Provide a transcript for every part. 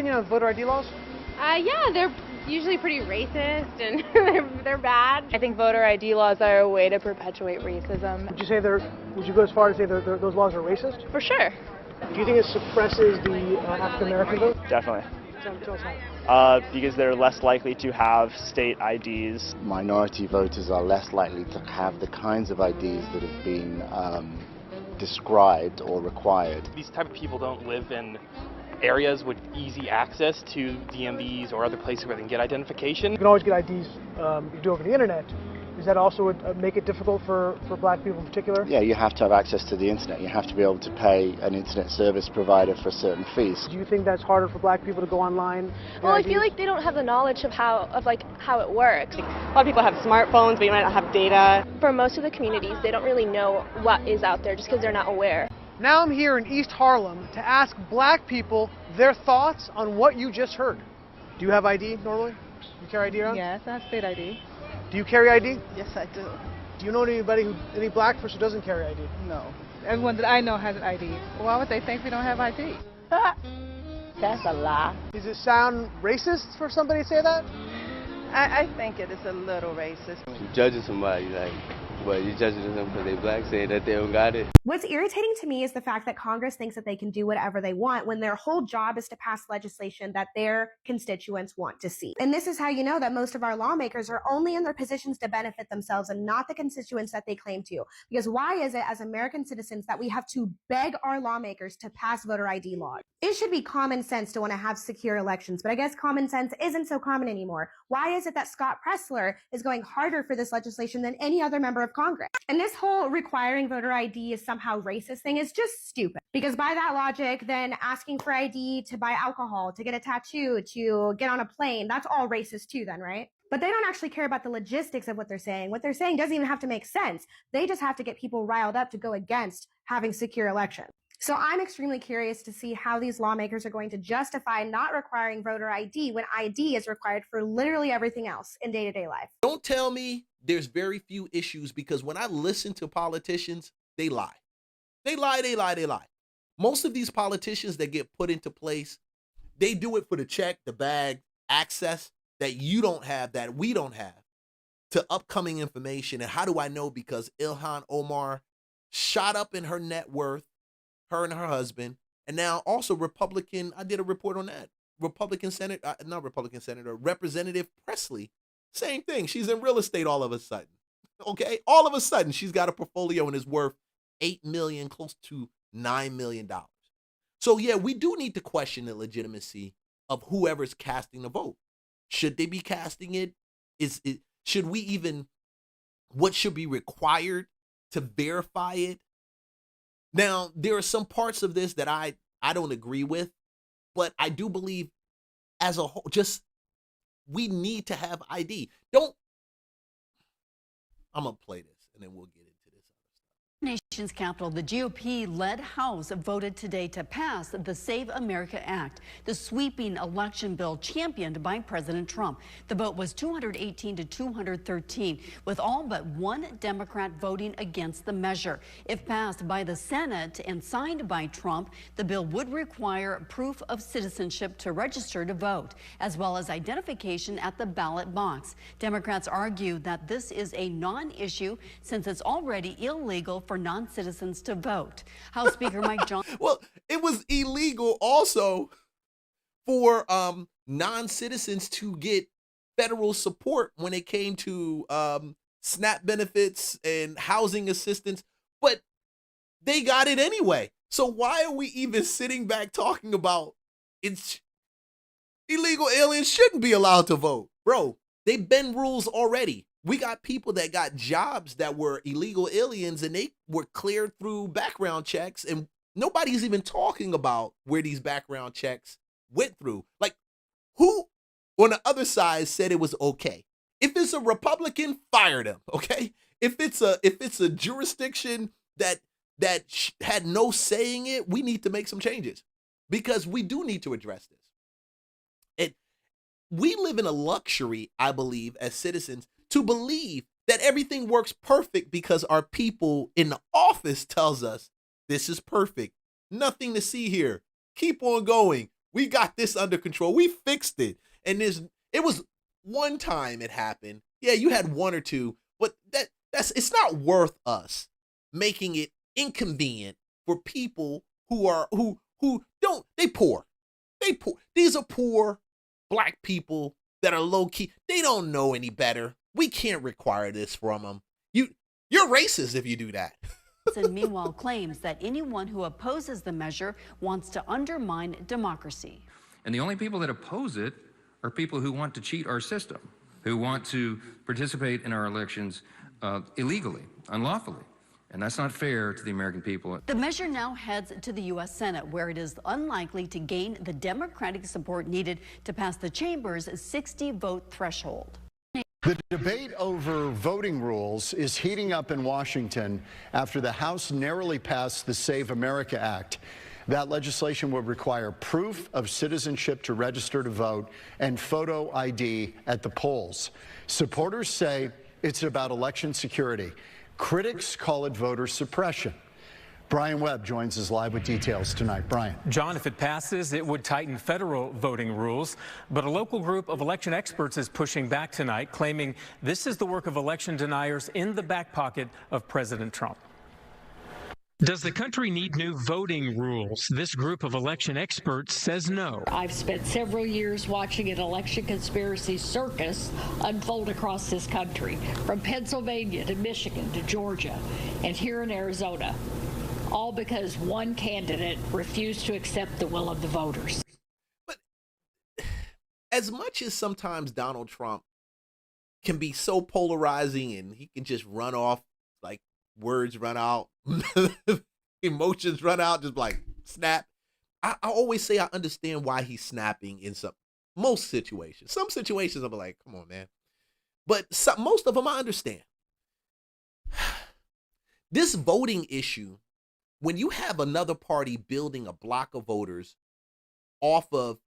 opinion on voter ID laws? Yeah, they're usually pretty racist and they're bad. I think voter ID laws are a way to perpetuate racism. Would you go as far as say those laws are racist? For sure. Do you think it suppresses the African American vote? Definitely. Tell us how. Because they're less likely to have state IDs. Minority voters are less likely to have the kinds of IDs that have been described or required. These type of people don't live in areas with easy access to DMVs or other places where they can get identification. You can always get IDs you do over the internet. Does that also make it difficult for black people in particular? Yeah, you have to have access to the internet. You have to be able to pay an internet service provider for certain fees. Do you think that's harder for black people to go online? Well, I feel like they don't have the knowledge of how it works. A lot of people have smartphones, but you might not have data. For most of the communities, they don't really know what is out there just because they're not aware. Now I'm here in East Harlem to ask black people their thoughts on what you just heard. Do you have ID normally? You carry ID around? Yes, I have state ID. Do you carry ID? Yes, I do. Do you know any black person who doesn't carry ID? No. Everyone that I know has an ID. Why would they think we don't have ID? That's a lie. Does it sound racist for somebody to say that? I think it is a little racist. You're judging somebody, like, well, you're judging them because they're black, saying that they don't got it. What's irritating to me is the fact that Congress thinks that they can do whatever they want when their whole job is to pass legislation that their constituents want to see. And this is how you know that most of our lawmakers are only in their positions to benefit themselves and not the constituents that they claim to. Because why is it as American citizens that we have to beg our lawmakers to pass voter ID laws? It should be common sense to want to have secure elections, but I guess common sense isn't so common anymore. Why is it that Scott Pressler is going harder for this legislation than any other member of Congress? And this whole requiring voter ID is somehow racist thing is just stupid. Because by that logic, then asking for ID to buy alcohol, to get a tattoo, to get on a plane, that's all racist too then, right? But they don't actually care about the logistics of what they're saying. What they're saying doesn't even have to make sense. They just have to get people riled up to go against having secure elections. So I'm extremely curious to see how these lawmakers are going to justify not requiring voter ID when ID is required for literally everything else in day-to-day life. Don't tell me there's very few issues, because when I listen to politicians, they lie. They lie. Most of these politicians that get put into place, they do it for the check, the bag, access that you don't have, that we don't have, to upcoming information. And how do I know? Because Ilhan Omar shot up in her net worth, her and her husband, and now also Republican, I did a report on that, Representative Presley, same thing. She's in real estate all of a sudden, okay? All of a sudden, she's got a portfolio and is worth $8 million, close to $9 million. So yeah, we do need to question the legitimacy of whoever's casting the vote. Should they be casting it? Should we even, what should be required to verify it? Now, there are some parts of this that I don't agree with, but I do believe as a whole, we need to have ID. I'm going to play this and then we'll get into this. Nation's capital, the GOP-led House voted today to pass the Save America Act, the sweeping election bill championed by President Trump. The vote was 218 to 213, with all but one Democrat voting against the measure. If passed by the Senate and signed by Trump, the bill would require proof of citizenship to register to vote, as well as identification at the ballot box. Democrats argue that this is a non-issue since it's already illegal for non-citizens to vote. House Speaker Mike Johnson. Well, it was illegal also for non-citizens to get federal support when it came to SNAP benefits and housing assistance, but they got it anyway. So why are we even sitting back talking about it's illegal aliens shouldn't be allowed to vote? Bro, they bend rules already. We got people that got jobs that were illegal aliens and they were cleared through background checks, and nobody's even talking about where these background checks went through. Like, who on the other side said it was okay? If it's a Republican, fire them, okay? If it's a jurisdiction that had no say in it, we need to make some changes, because we do need to address this. And we live in a luxury, I believe, as citizens, to believe that everything works perfect because our people in the office tells us this is perfect. Nothing to see here. Keep on going. We got this under control. We fixed it. And it was one time it happened. Yeah, you had one or two, but it's not worth us making it inconvenient for people who don't, they poor. These are poor black people that are low key. They don't know any better. We can't require this from them. You're racist if you do that. And meanwhile claims that anyone who opposes the measure wants to undermine democracy. And the only people that oppose it are people who want to cheat our system, who want to participate in our elections illegally, unlawfully. And that's not fair to the American people. The measure now heads to the U.S. Senate, where it is unlikely to gain the Democratic support needed to pass the chamber's 60-vote threshold. The debate over voting rules is heating up in Washington after the House narrowly passed the Save America Act. That legislation would require proof of citizenship to register to vote and photo ID at the polls. Supporters say it's about election security. Critics call it voter suppression. Brian Webb joins us live with details tonight. Brian. John, if it passes, it would tighten federal voting rules. But a local group of election experts is pushing back tonight, claiming this is the work of election deniers in the back pocket of President Trump. Does the country need new voting rules? This group of election experts says no. I've spent several years watching an election conspiracy circus unfold across this country, from Pennsylvania to Michigan to Georgia and here in Arizona, all because one candidate refused to accept the will of the voters. But as much as sometimes Donald Trump can be so polarizing and he can just run off, like words run out, emotions run out, just like snap. I always say I understand why he's snapping in most situations. Some situations I'm like, come on, man. But most of them I understand. This voting issue, when you have another party building a block of voters off of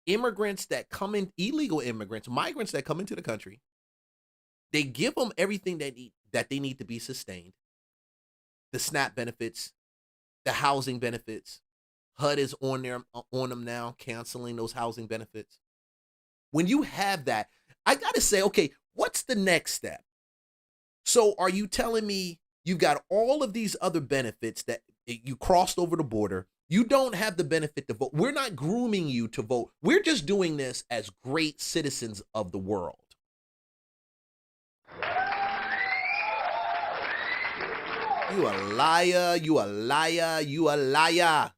immigrants that come in, illegal immigrants, migrants that come into the country, they give them everything that they need to be sustained. The SNAP benefits, the housing benefits. HUD is on them now, canceling those housing benefits. When you have that, I got to say, okay, what's the next step? So are you telling me you've got all of these other benefits that you crossed over the border? You don't have the benefit to vote. We're not grooming you to vote. We're just doing this as great citizens of the world. You a liar, you a liar, you a liar.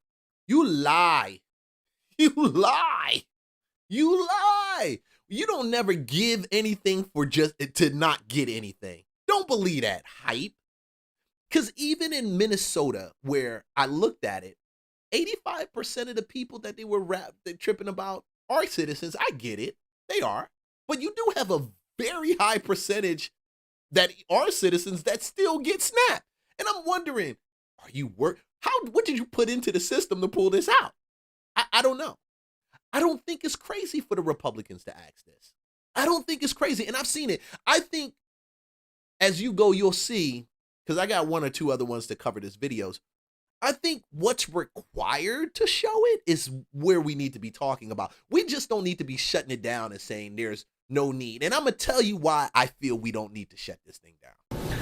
You lie. You lie. You lie. You don't never give anything for just to not get anything. Don't believe that hype. Because even in Minnesota, where I looked at it, 85% of the people that they were tripping about are citizens. I get it. They are. But you do have a very high percentage that are citizens that still get SNAP. And I'm wondering, what did you put into the system to pull this out? I don't know. I don't think it's crazy for the Republicans to ask this. I don't think it's crazy. And I've seen it. I think as you go, you'll see, because I got one or two other ones to cover this videos. I think what's required to show it is where we need to be talking about. We just don't need to be shutting it down and saying there's no need. And I'm going to tell you why I feel we don't need to shut this thing down.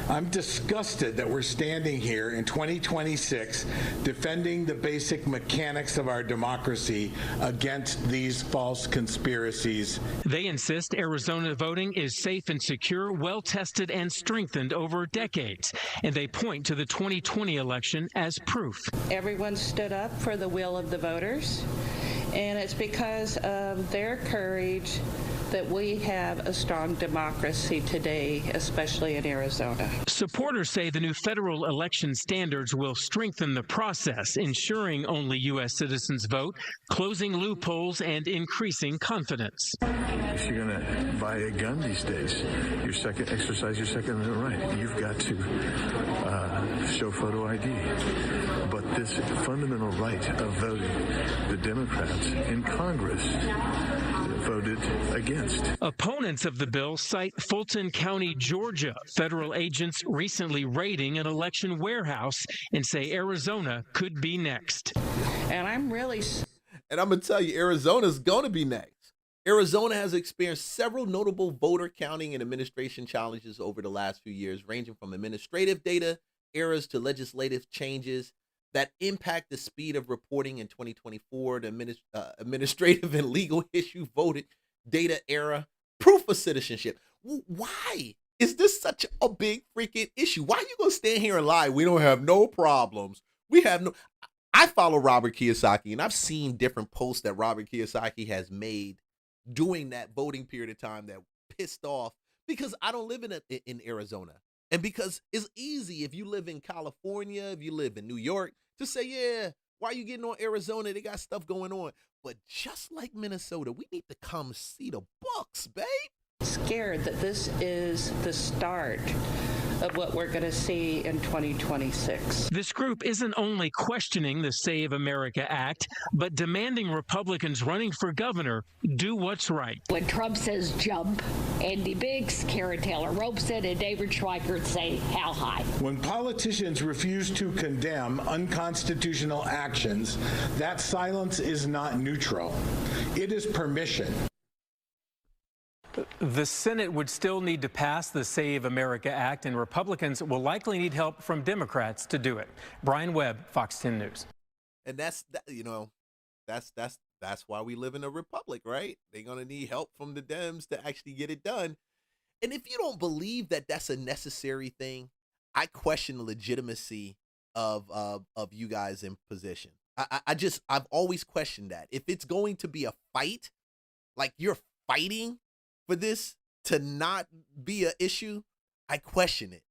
I'm disgusted that we're standing here in 2026 defending the basic mechanics of our democracy against these false conspiracies. They insist Arizona voting is safe and secure, well-tested and strengthened over decades, and they point to the 2020 election as proof. Everyone stood up for the will of the voters, and it's because of their courage that we have a strong democracy today, especially in Arizona. Supporters say the new federal election standards will strengthen the process, ensuring only U.S. citizens vote, closing loopholes, and increasing confidence. If you're going to buy a gun these days, exercise your Second Amendment right. You've got to show photo ID. But this fundamental right of voting, the Democrats in Congress voted against. Opponents of the bill cite Fulton County, Georgia. Federal agents recently raiding an election warehouse and say Arizona could be next. And I'm really... And I'm going to tell you, Arizona's going to be next. Arizona has experienced several notable voter counting and administration challenges over the last few years, ranging from administrative data errors to legislative changes that impact the speed of reporting in 2024, the administrative and legal issue voted data era, proof of citizenship. Why is this such a big freaking issue? Why are you going to stand here and lie? We don't have no problems. We have no. I follow Robert Kiyosaki, and I've seen different posts that Robert Kiyosaki has made during that voting period of time that pissed off because I don't live in Arizona. And because it's easy if you live in California, if you live in New York, to say, yeah, why are you getting on Arizona? They got stuff going on. But just like Minnesota, we need to come see the books, babe. Scared that this is the start of what we're going to see in 2026. This group isn't only questioning the Save America Act, but demanding Republicans running for governor do what's right. When Trump says jump, Andy Biggs, Karen Taylor Robeson, and David Schweikert say how high. When politicians refuse to condemn unconstitutional actions, that silence is not neutral. It is permission. The Senate would still need to pass the Save America Act, and Republicans will likely need help from Democrats to do it. Brian Webb, Fox 10 News. And that's why we live in a republic, right? They're going to need help from the Dems to actually get it done. And if you don't believe that that's a necessary thing, I question the legitimacy of you guys in position. I've always questioned that. If it's going to be a fight, like you're fighting for this to not be an issue, I question it.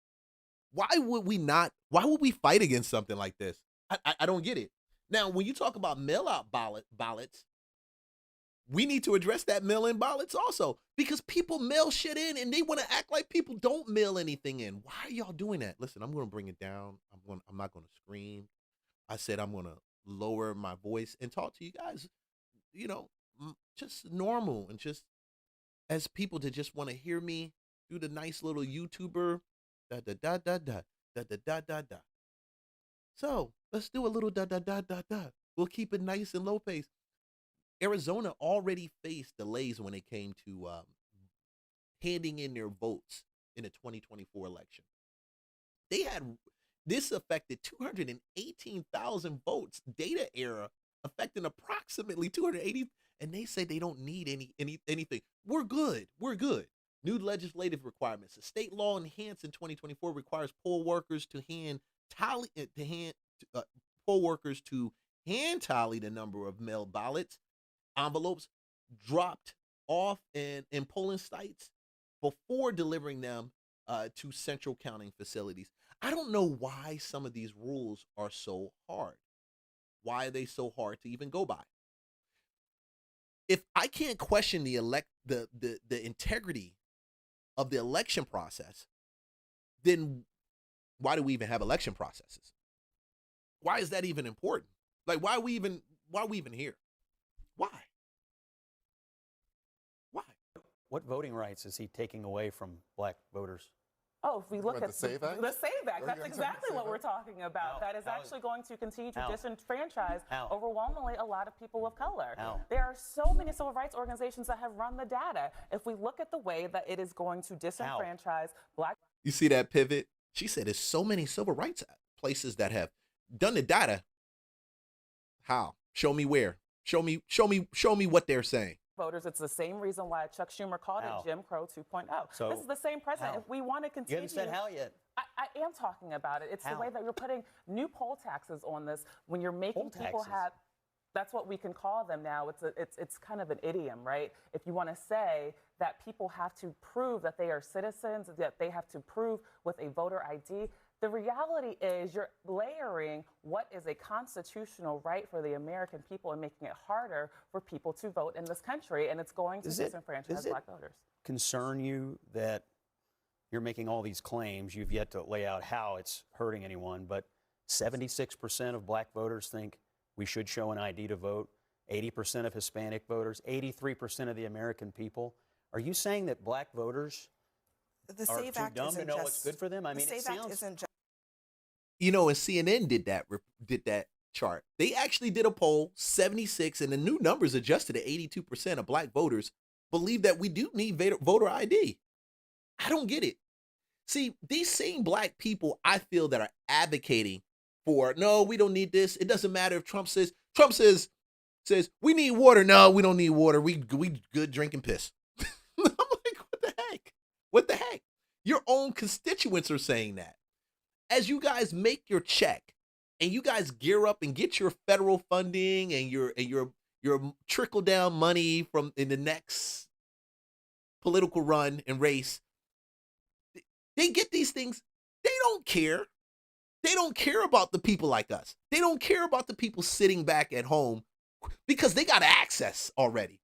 Why would we fight against something like this? I don't get it. Now, when you talk about mail-out ballots, we need to address that mail-in ballots also, because people mail shit in and they want to act like people don't mail anything in. Why are y'all doing that? Listen, I'm going to bring it down. I'm not going to scream. I said I'm going to lower my voice and talk to you guys, just normal and just as people to just want to hear me do the nice little YouTuber da da da da da da da da da da. So let's do a little da da da da da. We'll keep it nice and low pace. Arizona already faced delays when it came to handing in their votes in the 2024 election. This affected 218,000 votes, data error affecting approximately 280. And they say they don't need anything. We're good. New legislative requirements. A state law enhanced in 2024 requires poll workers to hand tally the number of mail ballots, envelopes dropped off in polling sites before delivering them to central counting facilities. I don't know why some of these rules are so hard. Why are they so hard to even go by? If I can't question the integrity of the election process, then why do we even have election processes? Why is that even important? Like, why are we even here? Why? What voting rights is he taking away from black voters? Oh, if we look at the SAVE Act? The SAVE Act, that's exactly what we're talking about. That is actually going to continue to disenfranchise overwhelmingly a lot of people of color. There are so many civil rights organizations that have run the data. If we look at the way that it is going to disenfranchise black... You see that pivot? She said there's so many civil rights places that have done the data. How? Show me where. Show me what they're saying. Voters. It's the same reason why Chuck Schumer called it Jim Crow 2.0. So this is the same president. If we want to continue... You haven't said how yet. I am talking about it. It's the way that you're putting new poll taxes on this when you're making people have... That's what we can call them now. It's kind of an idiom, right? If you want to say that people have to prove that they are citizens, that they have to prove with a voter ID, the reality is you're layering what is a constitutional right for the American people and making it harder for people to vote in this country, and it's going to disenfranchise black voters. Concern you that you're making all these claims? You've yet to lay out how it's hurting anyone, but 76% of black voters think we should show an ID to vote. 80% of Hispanic voters, 83% of the American people. Are you saying that black voters are too dumb to know what's good for them? I mean, it sounds... And CNN did that chart. They actually did a poll, 76, and the new numbers adjusted to 82% of black voters believe that we do need voter ID. I don't get it. See, these same black people, I feel, that are advocating for, no, we don't need this. It doesn't matter if Trump says we need water. No, we don't need water. We good drinking piss. I'm like, what the heck? What the heck? Your own constituents are saying that. As you guys make your check and you guys gear up and get your federal funding and your trickle down money from in the next political run and race, they get these things. They don't care. They don't care about the people like us. They don't care about the people sitting back at home because they got access already.